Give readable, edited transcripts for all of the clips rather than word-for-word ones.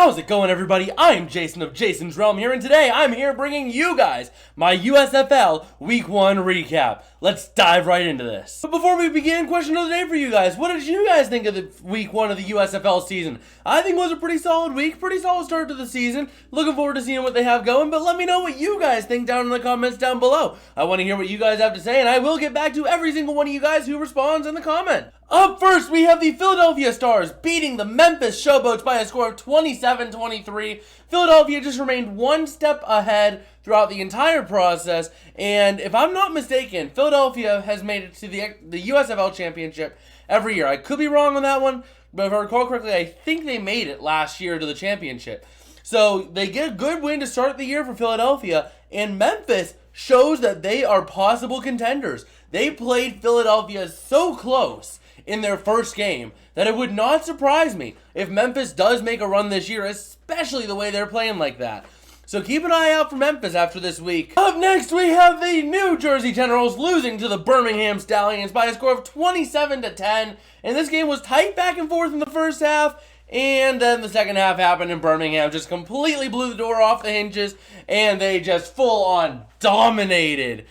How's it going, everybody? I'm Jason of Jason's Realm here, and today I'm here bringing you guys my USFL Week 1 recap. Let's dive right into this. But before we begin, question of the day for you guys. What did you guys think of the Week 1 of the USFL season? I think it was a pretty solid week, pretty solid start to the season. Looking forward to seeing what they have going, but let me know what you guys think down in the comments down below. I want to hear what you guys have to say, and I will get back to every single one of you guys who responds in the comment. Up first, we have the Philadelphia Stars beating the Memphis Showboats by a score of 27-23. Philadelphia just remained one step ahead throughout the entire process, and if I'm not mistaken, Philadelphia has made it to the USFL Championship every year. I could be wrong on that one, but if I recall correctly, I think they made it last year to the championship. So they get a good win to start the year for Philadelphia, and Memphis shows that they are possible contenders. They played Philadelphia so close in their first game that it would not surprise me if Memphis does make a run this year, especially the way they're playing like that. So keep an eye out for Memphis after this week. Up next, we have the New Jersey Generals losing to the Birmingham Stallions by a score of 27-10. And this game was tight back and forth in the first half, and then the second half happened and Birmingham just completely blew the door off the hinges, and they just full-on dominated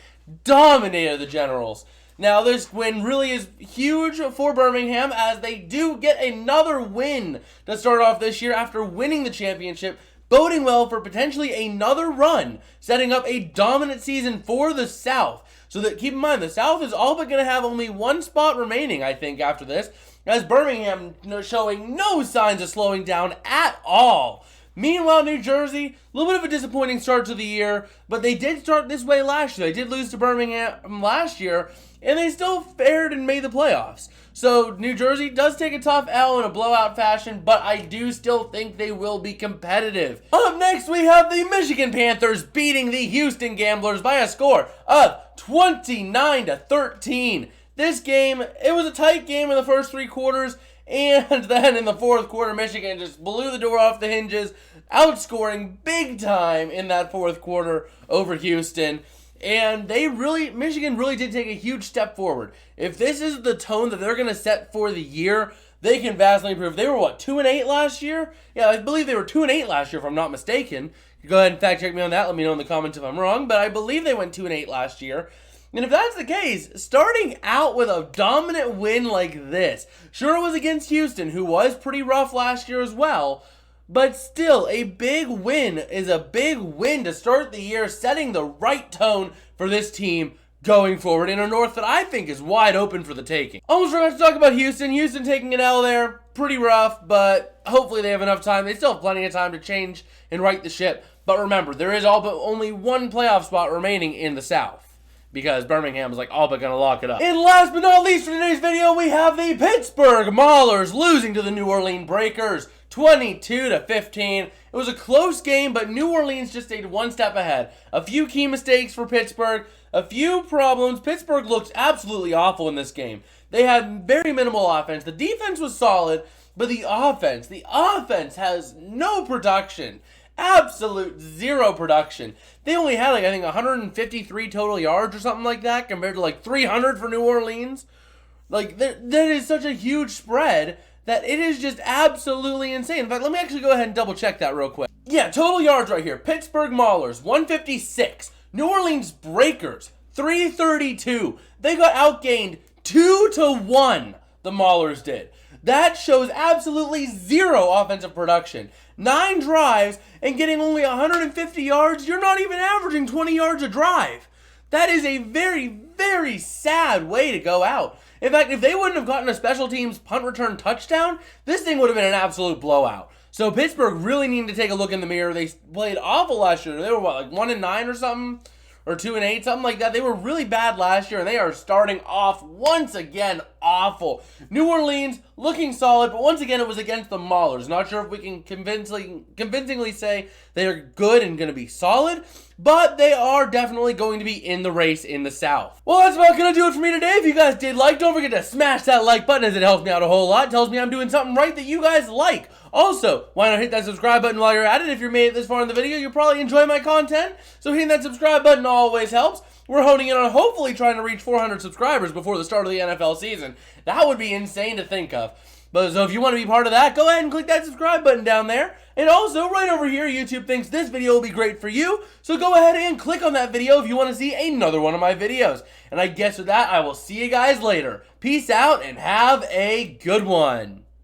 the Generals. Now, this win really is huge for Birmingham, as they do get another win to start off this year after winning the championship, boding well for potentially another run, setting up a dominant season for the South. So that, keep in mind, the South is all but going to have only one spot remaining, I think, after this, as Birmingham showing no signs of slowing down at all. Meanwhile, New Jersey, a little bit of a disappointing start to the year, but they did start this way last year. They did lose to Birmingham last year, and they still fared and made the playoffs. So New Jersey does take a tough L in a blowout fashion, but I do still think they will be competitive. Up next, we have the Michigan Panthers beating the Houston Gamblers by a score of 29-13. This game, it was a tight game in the first three quarters, and then in the fourth quarter, Michigan just blew the door off the hinges, outscoring big time in that fourth quarter over Houston. And Michigan really did take a huge step forward. If this is the tone that they're going to set for the year, they can vastly improve. They were, 2-8 last year? Yeah, I believe they were 2-8 last year, if I'm not mistaken. Go ahead and fact check me on that. Let me know in the comments if I'm wrong. But I believe they went 2-8 last year. And if that's the case, starting out with a dominant win like this, sure, it was against Houston, who was pretty rough last year as well, but still, a big win is a big win to start the year, setting the right tone for this team going forward in a North that I think is wide open for the taking. Almost forgot to talk about Houston. Houston taking an L there, pretty rough, but hopefully they have enough time. They still have plenty of time to change and right the ship. But remember, there is all but only one playoff spot remaining in the South, because Birmingham is all but going to lock it up. And last but not least for today's video, we have the Pittsburgh Maulers losing to the New Orleans Breakers 22-15. It was a close game, but New Orleans just stayed one step ahead. A few key mistakes for Pittsburgh, a few problems. Pittsburgh looked absolutely awful in this game. They had very minimal offense. The defense was solid, but the offense has no production. Absolute zero production. They only had, I think, 153 total yards or something like that, compared to 300 for New Orleans. That is such a huge spread that it is just absolutely insane. In fact, let me actually go ahead and double check that real quick. Yeah, total yards right here. Pittsburgh Maulers, 156. New Orleans Breakers, 332. They got outgained 2-1, the Maulers did. That shows absolutely zero offensive production. 9 drives and getting only 150 yards. You're not even averaging 20 yards a drive. That is a very, very sad way to go out. In fact, if they wouldn't have gotten a special teams punt return touchdown, this thing would have been an absolute blowout. So Pittsburgh really needed to take a look in the mirror. They played awful last year. They were 1-9 or something? Or 2-8, something like that. They were really bad last year, and they are starting off once again awful. New Orleans looking solid, but once again it was against the Maulers. Not sure if we can convincingly say they are good and going to be solid, but they are definitely going to be in the race in the South. Well, that's about going to do it for me today. If you guys did like, don't forget to smash that like button, as it helps me out a whole lot. It tells me I'm doing something right that you guys like. Also, why not hit that subscribe button while you're at it? If you're made it this far in the video, you'll probably enjoy my content, so hitting that subscribe button always helps. We're honing in on hopefully trying to reach 400 subscribers before the start of the NFL season. That would be insane to think of. But so if you want to be part of that, go ahead and click that subscribe button down there. And also, right over here, YouTube thinks this video will be great for you. So go ahead and click on that video if you want to see another one of my videos. And I guess with that, I will see you guys later. Peace out and have a good one.